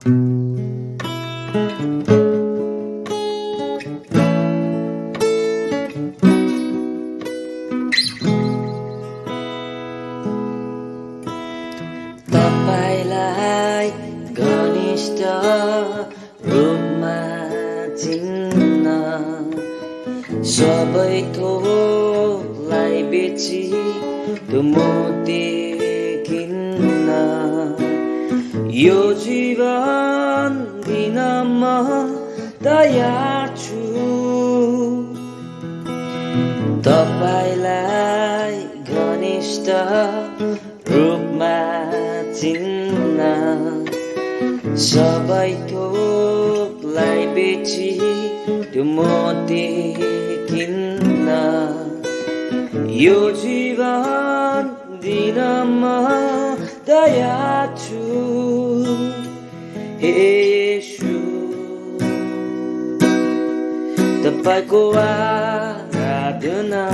तपाईलाई घनिष्ठ रूपमा चिन्न सबै थोकलाई बेची त्यो मोती किन्न यो जीवन दिन म तयार छु तपाईलाई घनिष्ठ रूपमा चिन्न सबै थोकलाई बेची त्यो मोती किन्न यो जीवन दिन म तयार छु हे येशू तपाईको आराधना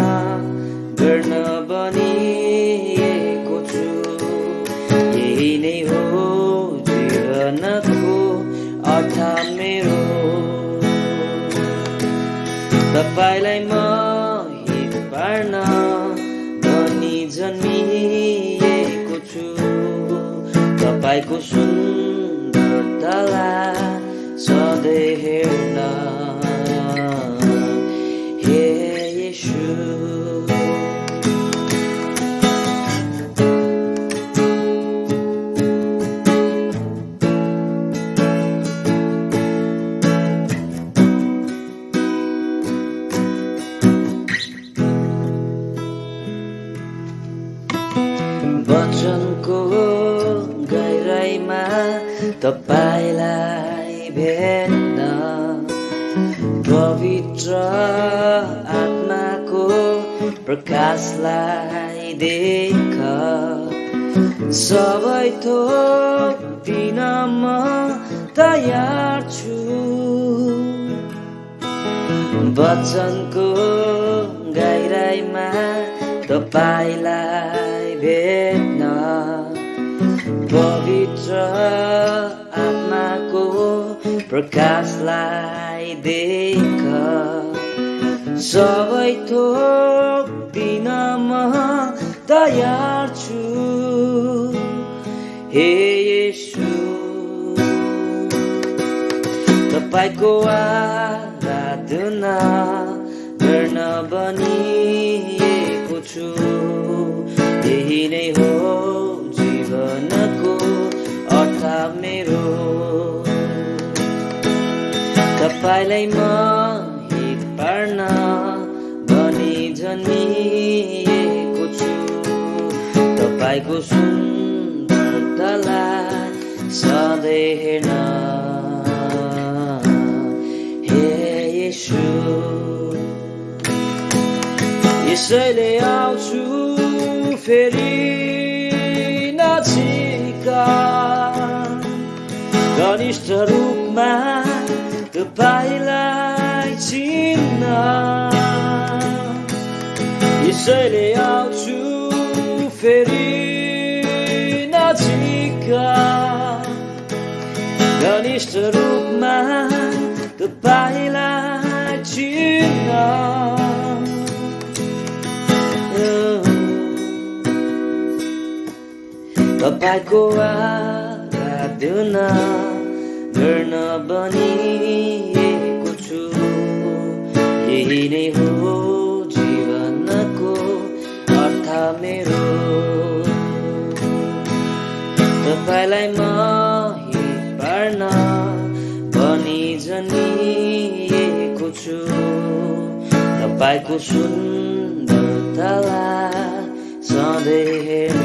गर्न बनिएको छु यही नै हो जीवनको अर्थ मेरो तपाईलाई म हित पार्न भनी जन्मिएको छु तपाईको सुन्दरतालाई सधैँ हेर्न हे येशू वचनको गहिराइमा तपाईलाई भेट्न पवित्र आत्माको प्रकाशलाई देख सबै थोक दिन म तयार छु वचनको गहिराइमा तपाईलाई भेट्न पवित्र आत्माको प्रकाशलाई देख सबै थोक दिन म तयार छु हे येशू तपाईको आराधना गर्न बनिएको छु यही नै हो जीवनको अर्थ मेरो तपाईलाई म हित पार्न भनी जन्मिएको छु तपाईको सुन्दरतालाई सधैँ हेर्न हे येशू यसैले आउँछु फेरि नजिक घनिष्ठ रूपमा तपाईलाई चिन्न यसैले आउँछु फेरि नजिक घनिष्ठ रूपमा तपाईलाई चिन्न तपाईको आराधना गर्न बनिएको छु यही नै हो जीवनको अर्थ मेरो तपाईलाई म हित पार्न भनी जन्मिएको छु तपाईको सुन्दरतालाई सधैँ